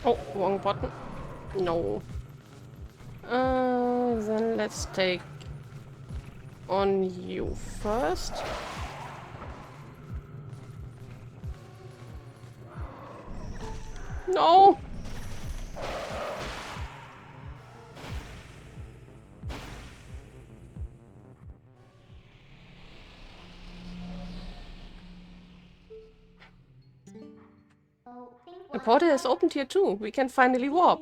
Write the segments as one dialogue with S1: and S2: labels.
S1: Oh, wrong button. No. Then let's take on you first. No! The portal is opened here too. We can finally warp.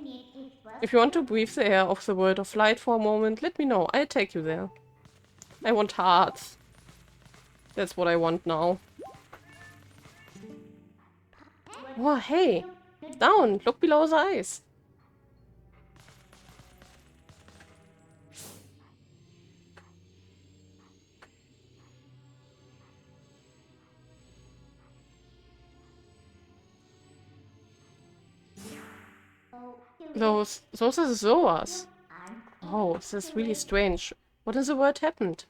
S1: If you want to breathe the air of the world of light for a moment, let me know. I'll take you there. I want hearts. That's what I want now. Oh, hey! Down! Look below the ice! Those are the Zoas. Oh, this is really strange. What in the world happened?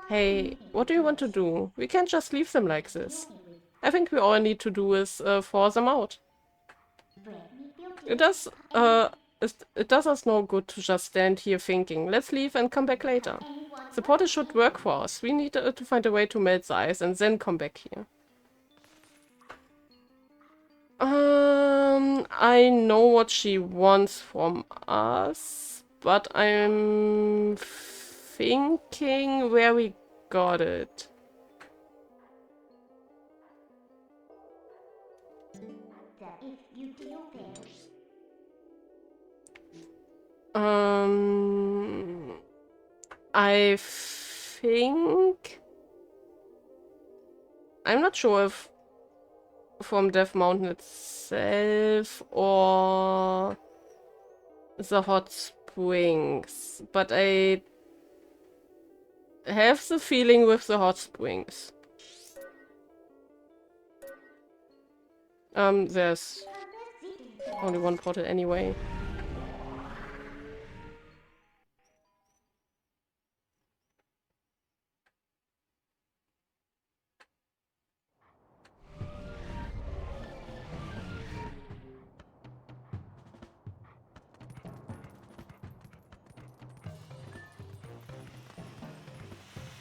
S1: Hey, what do you want to do? We can't just leave them like this. I think we all need to do is thaw them out. It does, it does us no good to just stand here thinking. Let's leave and come back later. The portal should work for us. We need to find a way to melt the ice and then come back here. I know what she wants from us, but I'm thinking where we got it. I think... I'm not sure if from Death Mountain itself or the hot springs, but I have the feeling with the hot springs. There's only one portal anyway.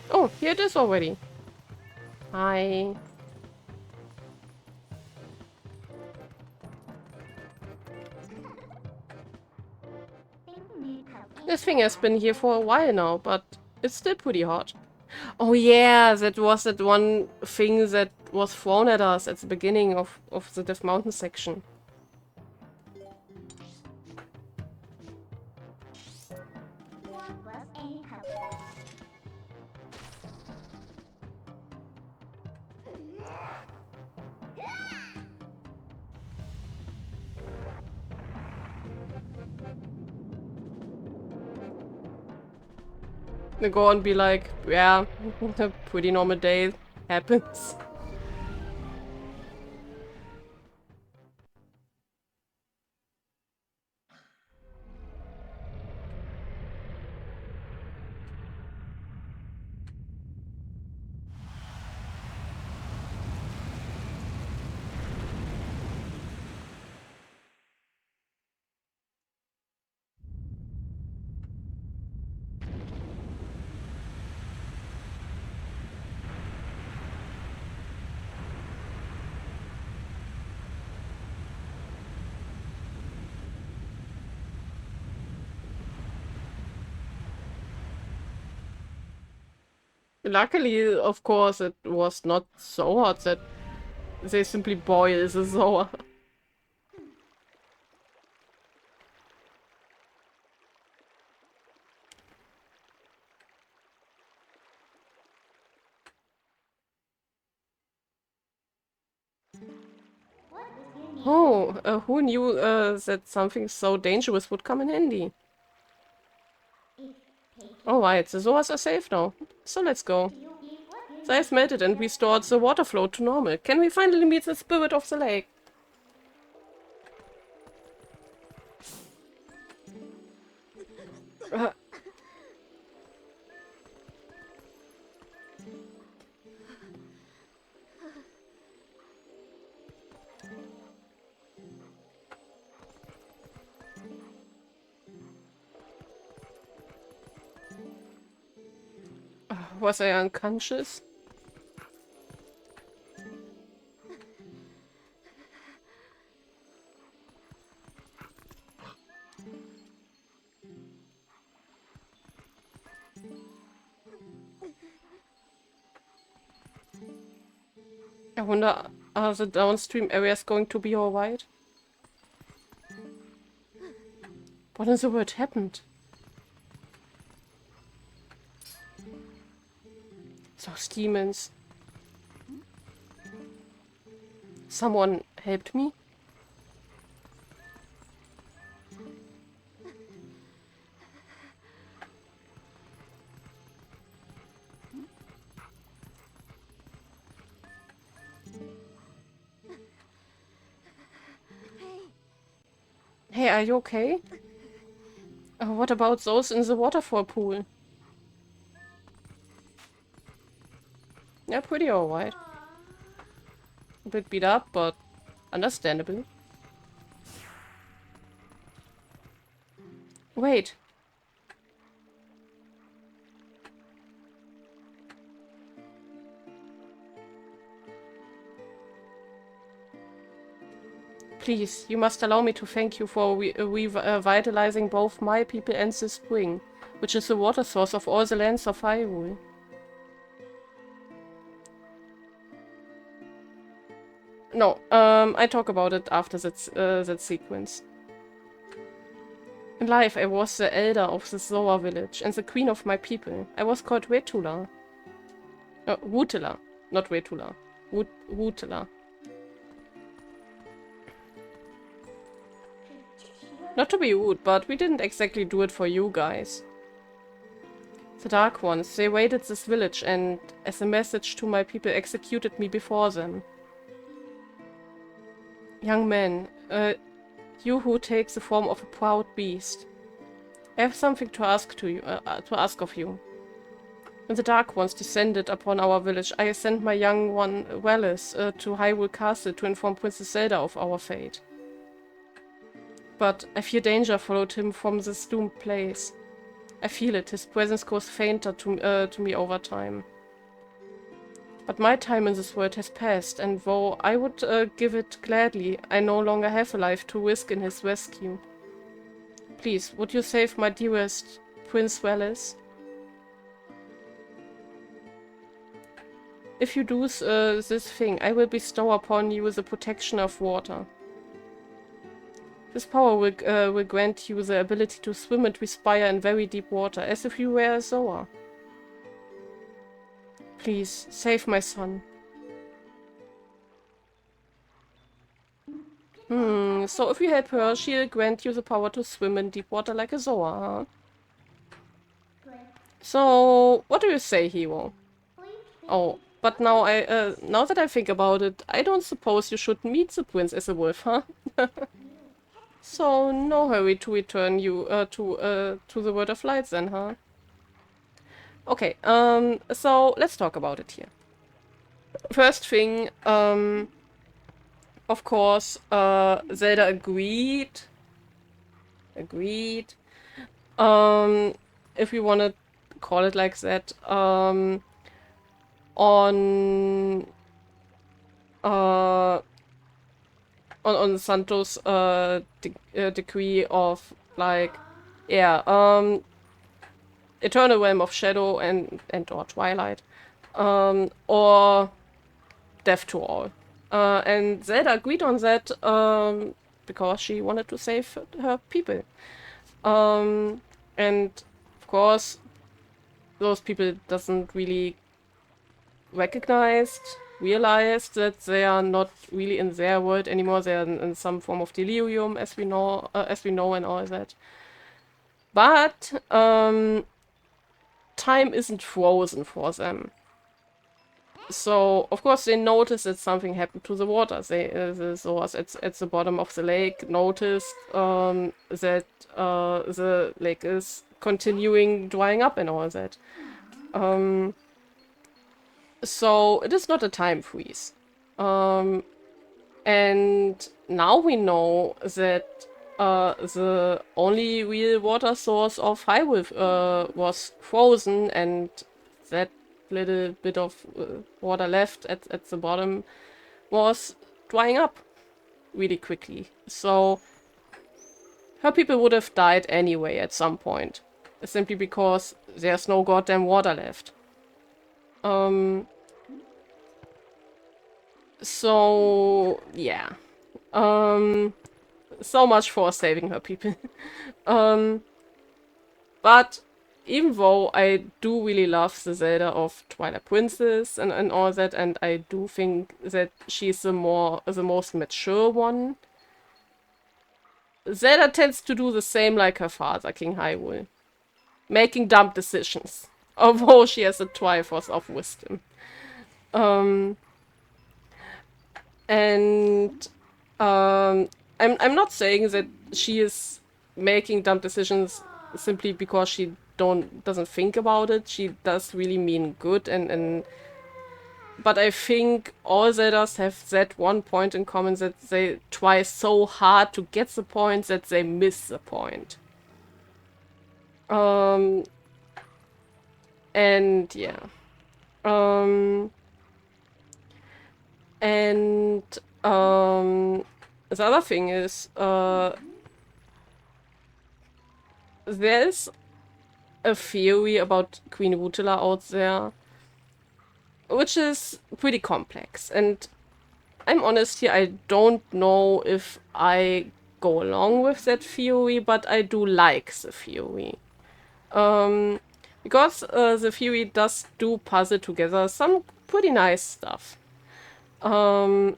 S1: Oh, here it is already. Hi. This thing has been here for a while now, but it's still pretty hot. Oh yeah, that was that one thing that was thrown at us at the beginning of the Death Mountain section. They go and be like, yeah, a pretty normal day happens. Luckily, of course, it was not so hot that they simply boil the Zoa. Oh, who knew that something so dangerous would come in handy? Alright, the Zoas are safe now, so let's go. The ice melted and restored the water flow to normal. Can we finally meet the spirit of the lake? Was I unconscious? I wonder, are the downstream areas going to be alright? What in the world happened? Those demons. Someone helped me? Hey, are you okay? What about those in the waterfall pool? Yeah, pretty alright. A bit beat up, but understandable. Wait. Please, you must allow me to thank you for revitalizing both my people and the spring, which is the water source of all the lands of Hyrule. No, I talk about it after that sequence. In life, I was the elder of the Zoa village and the queen of my people. I was called Rutela. Rutela, not Rutula. Rutela. Not to be rude, but we didn't exactly do it for you guys. The Dark Ones, they raided this village and, as a message to my people, executed me before them. Young man, you who take the form of a proud beast. I have something to ask of you. When the Dark Ones descended upon our village, I sent my young one, Wallace, to Hyrule Castle to inform Princess Zelda of our fate. But I fear danger followed him from this doomed place. I feel it, his presence grows fainter to me over time. But my time in this world has passed, and though I would give it gladly, I no longer have a life to risk in his rescue. Please, would you save my dearest Prince Wallace? If you do this thing, I will bestow upon you the protection of water. This power will grant you the ability to swim and respire in very deep water, as if you were a Zoa. Please, save my son. So if you help her, she'll grant you the power to swim in deep water like a Zoa, huh? So, what do you say, hero? Oh, but now now that I think about it, I don't suppose you should meet the prince as a wolf, huh? So, no hurry to return you to the World of Light then, huh? Okay, so let's talk about it here. First thing, of course, Zelda agreed. If we want to call it like that, on Santo's decree of, like, yeah, Eternal Realm of Shadow and or Twilight, or Death to All. And Zelda agreed on that because she wanted to save her people. And of course, those people doesn't really realize that they are not really in their world anymore. They are in some form of delirium, as we know, and all that. But time isn't frozen for them. So, of course, they notice that something happened to the water. The Zoas at the bottom of the lake noticed that the lake is continuing drying up and all that. So, it is not a time freeze. And now we know that the only real water source of Hyrule was frozen, and that little bit of water left at the bottom was drying up really quickly. So her people would have died anyway at some point, simply because there's no goddamn water left. So yeah. So much for saving her people. But even though I do really love the Zelda of Twilight Princess and all that, and I do think that she's the most mature one, Zelda tends to do the same like her father, King Hyrule. Making dumb decisions. Although she has a Triforce of Wisdom. I'm not saying that she is making dumb decisions simply because she doesn't think about it. She does really mean good, but I think all Zeldas have that one point in common, that they try so hard to get the point that they miss the point. And yeah. The other thing is, there's a theory about Queen Rutela out there, which is pretty complex, and I'm honest here, I don't know if I go along with that theory, but I do like the theory. Because the theory does do puzzle together some pretty nice stuff. I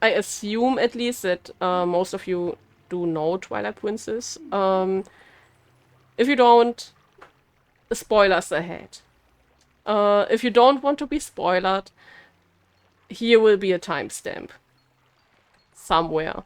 S1: assume at least that most of you do know Twilight Princess. If you don't, spoilers ahead. If you don't want to be spoiled, here will be a timestamp. Somewhere.